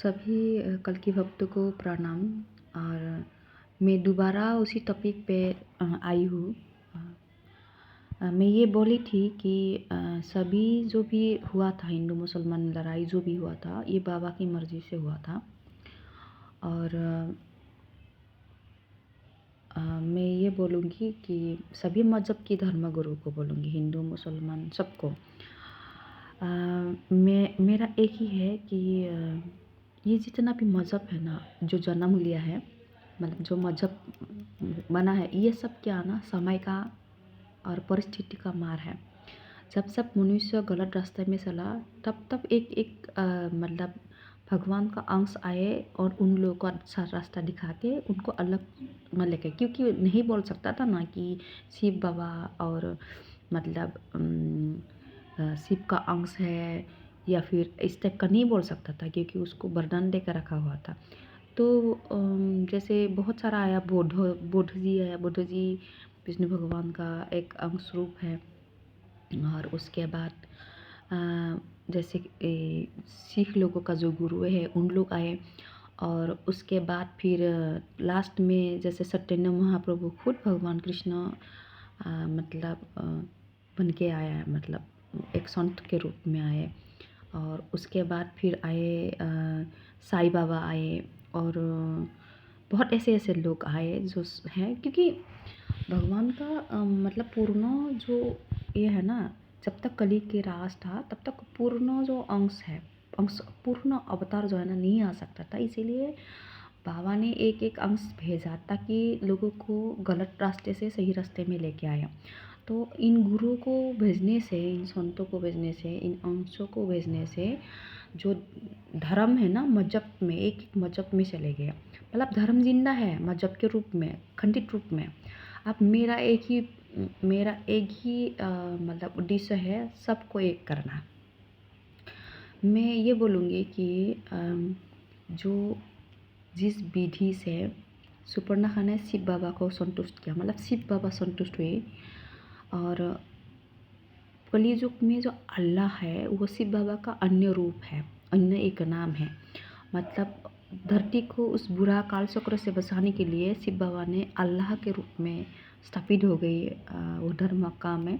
सभी कल की भक्त को प्रणाम। और मैं दोबारा उसी टॉपिक पे आई हूँ। मैं ये बोली थी कि सभी जो भी हुआ था, हिंदू मुसलमान लड़ाई जो भी हुआ था, ये बाबा की मर्ज़ी से हुआ था। और मैं ये बोलूँगी कि सभी मज़हब के धर्मगुरु को बोलूँगी, हिंदू मुसलमान सबको। मेरा एक ही है कि ये जितना भी मज़हब है ना, जो जन्म लिया है, मतलब जो मज़हब बना है, ये सब क्या ना समय का और परिस्थिति का मार है। जब सब मनुष्य गलत रास्ते में चला, तब एक एक मतलब भगवान का अंश आए और उन लोगों को अच्छा रास्ता दिखा के उनको अलग में लेके, क्योंकि नहीं बोल सकता था ना कि शिव बाबा और मतलब शिव का अंश है या फिर इस टाइप का नहीं बोल सकता था, क्योंकि उसको वरदान देकर रखा हुआ था। तो जैसे बहुत सारा आया, बुद्ध जी आया, बुद्ध जी विष्णु भगवान का एक अंश रूप है। और उसके बाद जैसे सिख लोगों का जो गुरु है, उन लोग आए। और उसके बाद फिर लास्ट में जैसे चैतन्य महाप्रभु खुद भगवान कृष्ण मतलब बन के आया है, मतलब एक संत के रूप में आए। और उसके बाद फिर आए साईं बाबा आए। और बहुत ऐसे ऐसे लोग आए जो हैं, क्योंकि भगवान का मतलब पूर्ण जो ये है ना, जब तक कली के राज था तब तक पूर्ण जो अंश है, अंश पूर्ण अवतार जो है ना, नहीं आ सकता था। इसीलिए बाबा ने एक एक अंश भेजा ताकि लोगों को गलत रास्ते से सही रास्ते में लेके आया। तो इन गुरुओं को भेजने से, इन संतों को भेजने से, इन अंशों को भेजने से जो धर्म है ना, मजहब में एक एक मजहब में चले गए। मतलब धर्म जिंदा है मजहब के रूप में, खंडित रूप में। अब मेरा एक ही मतलब उद्देश्य है, सबको एक करना। मैं ये बोलूँगी कि जो जिस विधि से सुपर्णखा ने शिव बाबा को संतुष्ट किया, मतलब शिव बाबा संतुष्ट हुए। और कलियुग में जो अल्लाह है वो शिव बाबा का अन्य रूप है, अन्य एक नाम है। मतलब धरती को उस बुरा काल चक्र से बचाने के लिए शिव बाबा ने अल्लाह के रूप में स्थापित हो गई वो धर्म मक्का में।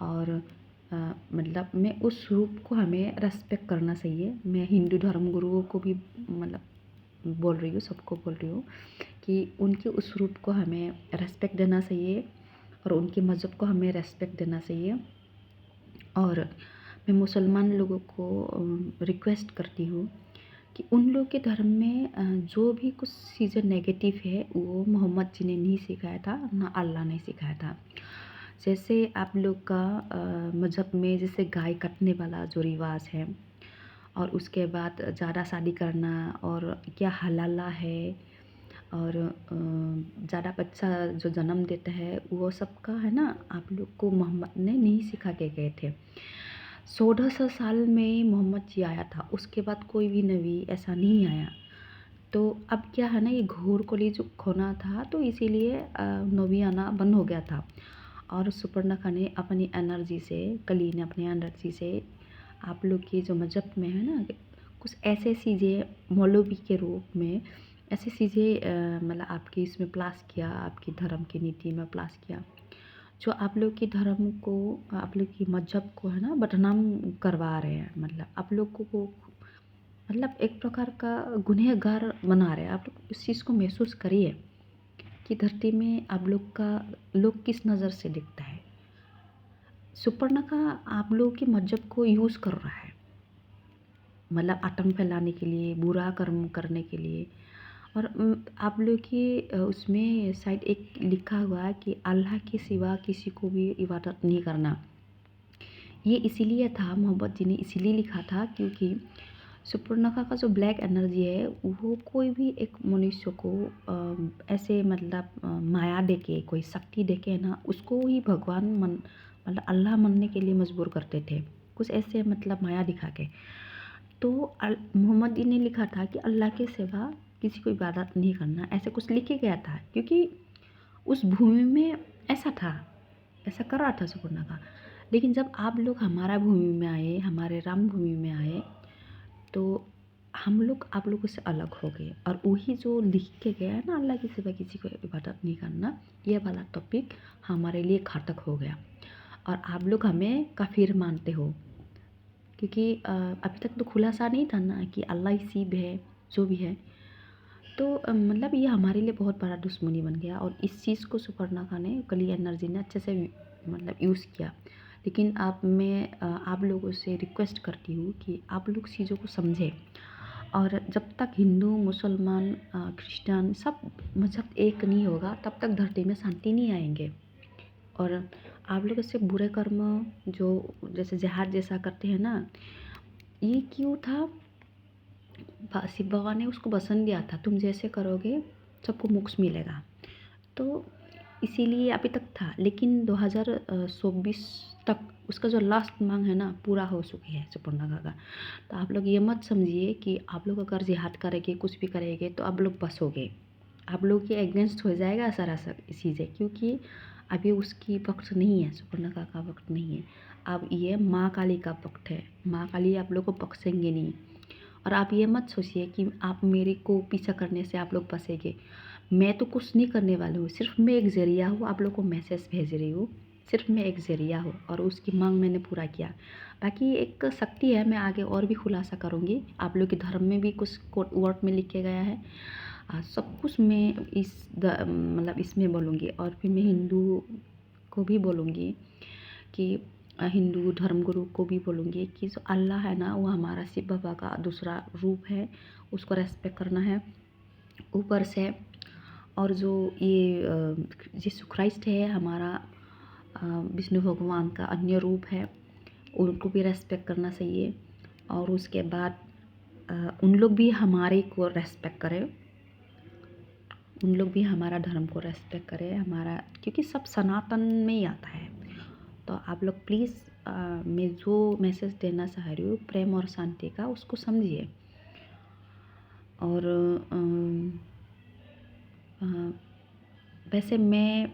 और मतलब मैं उस रूप को हमें रेस्पेक्ट करना चाहिए। मैं हिंदू धर्म गुरुओं को भी मतलब बोल रही हूँ, सबको बोल रही हूँ कि उनके उस रूप को हमें रेस्पेक्ट देना चाहिए और उनके मज़हब को हमें रेस्पेक्ट देना चाहिए। और मैं मुसलमान लोगों को रिक्वेस्ट करती हूँ कि उन लोग के धर्म में जो भी कुछ चीज़ें नेगेटिव है वो मोहम्मद जी ने नहीं सिखाया था, ना अल्लाह ने सिखाया था। जैसे आप लोग का मज़हब में जैसे गाय काटने वाला जो रिवाज है, और उसके बाद ज़्यादा शादी करना और क्या हलाला है, और ज़्यादा बच्चा जो जन्म देता है, वो सब का है ना, आप लोग को मोहम्मद ने नहीं सिखा के गए थे। 1400 साल में मोहम्मद जी आया था, उसके बाद कोई भी नबी ऐसा नहीं आया। तो अब क्या है ना, ये घोर कलयुग होना था, तो इसीलिए नबी आना बंद हो गया था। और सुपर्णखा ने अपनी एनर्जी से, कली ने अपनी एनर्जी से आप लोग के जो मज़हब में है ना, कुछ ऐसे चीज़ें मौलवी के रूप में ऐसी चीज़ें मतलब आपकी इसमें प्लास किया, आपकी धर्म की नीति में प्लास किया, जो आप लोग की धर्म को, आप लोग की मज़हब को है ना बदनाम करवा रहे हैं। मतलब आप लोग को मतलब एक प्रकार का गुनहगार बना रहे हैं। आप लोग इस चीज़ को महसूस करिए कि धरती में आप लोग का लोग किस नज़र से दिखता है। सुपर्णखा आप लोगों के मज़हब को यूज़ कर रहा है, मतलब आतंक फैलाने के लिए, बुरा कर्म करने के लिए। और आप लोग की उसमें शायद एक लिखा हुआ है कि अल्लाह के सिवा किसी को भी इबादत नहीं करना। ये इसीलिए था, मोहम्मद जी ने इसीलिए लिखा था क्योंकि सुपर्णखा का जो ब्लैक एनर्जी है वो कोई भी एक मनुष्य को ऐसे मतलब माया देके, कोई शक्ति देके ना, उसको ही भगवान मतलब अल्लाह मानने के लिए मजबूर करते थे, कुछ ऐसे मतलब माया दिखा के। तो मोहम्मद जी ने लिखा था कि अल्लाह के सिवा किसी को इबादत नहीं करना, ऐसे कुछ लिखे गया था, क्योंकि उस भूमि में ऐसा था, ऐसा कर रहा था सुपर्णखा। लेकिन जब आप लोग हमारा भूमि में आए, हमारे राम भूमि में आए, तो हम लोग आप लोगों से अलग हो गए, और वही जो लिख के गया है ना, अल्लाह के सिवा किसी को इबादत नहीं करना, ये वाला टॉपिक हमारे लिए घातक हो गया। और आप लोग हमें काफिर मानते हो, क्योंकि अभी तक तो खुलासा नहीं था ना कि अल्लाह ही सीब है, जो भी है। तो मतलब ये हमारे लिए बहुत बड़ा दुश्मनी बन गया, और इस चीज़ को सुपर्णखा ने, कली एनर्जी ने अच्छे से मतलब यूज़ किया। लेकिन मैं आप लोगों से रिक्वेस्ट करती हूँ कि आप लोग चीज़ों को समझें, और जब तक हिंदू, मुसलमान, क्रिश्चियन सब मज़हब एक नहीं होगा, तब तक धरती में शांति नहीं आएंगे। और आप लोग ऐसे बुरे कर्म जो जैसे जिहाद जैसा करते हैं ना, ये क्यों था? शिव भगवान ने उसको वचन दिया था, तुम जैसे करोगे सबको मोक्ष मिलेगा। तो इसीलिए अभी तक था, लेकिन 2024 तक उसका जो लास्ट मांग है ना, पूरा हो चुकी है सुपर्णखा का। तो आप लोग ये मत समझिए कि आप लोग अगर जिहाद करेंगे, कुछ भी करेंगे, तो आप लोग बसोगे। आप लोग के अगेंस्ट हो जाएगा सरासर चीज़ें, क्योंकि अभी उसकी वक्त नहीं है, सुपर्णखा का वक्त नहीं है। अब ये माँ काली का वक्त है, माँ काली आप लोग को बख्शेंगे नहीं। और आप ये मत सोचिए कि आप मेरे को पीछा करने से आप लोग बसेंगे। मैं तो कुछ नहीं करने वाली हूँ, सिर्फ मैं एक ज़रिया हूँ, आप लोग को मैसेज भेज रही हूँ। सिर्फ मैं एक ज़रिया हूँ, और उसकी मांग मैंने पूरा किया। बाकी एक शक्ति है, मैं आगे और भी खुलासा करूँगी। आप लोग के धर्म में भी कुछ कोड वर्ड में लिखे गया है, सब कुछ मैं मतलब इसमें बोलूँगी। और फिर मैं हिंदू को भी बोलूँगी कि हिंदू धर्मगुरु को भी बोलूँगी कि जो अल्लाह है ना, वो हमारा शिव बाबा का दूसरा रूप है, उसको रेस्पेक्ट करना है ऊपर से। और जो ये यीशु क्राइस्ट है, हमारा विष्णु भगवान का अन्य रूप है, उनको भी रेस्पेक्ट करना चाहिए। और उसके बाद उन लोग भी हमारे को रेस्पेक्ट करें, उन लोग भी हमारा धर्म को रेस्पेक्ट करें, हमारा, क्योंकि सब सनातन में ही आता है। तो आप लोग प्लीज़ मैं जो मैसेज देना चाह रही हूँ प्रेम और शांति का, उसको समझिए। और वैसे मैं,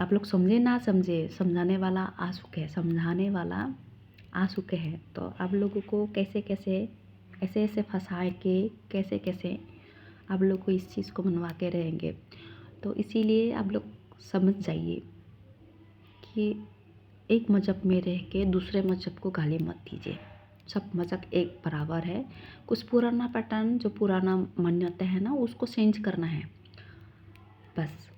आप लोग समझे ना समझे, समझाने वाला आ चुके हैं, समझाने वाला आ चुके हैं। तो आप लोगों को कैसे कैसे ऐसे ऐसे फंसा के कैसे कैसे आप लोग को इस चीज़ को मनवा के रहेंगे। तो इसीलिए आप लोग समझ जाइए कि एक मज़हब में रह के दूसरे मज़हब को गाली मत दीजिए। सब मज़हब एक बराबर है। कुछ पुराना पैटर्न, जो पुराना मान्यता है ना, उसको चेंज करना है बस।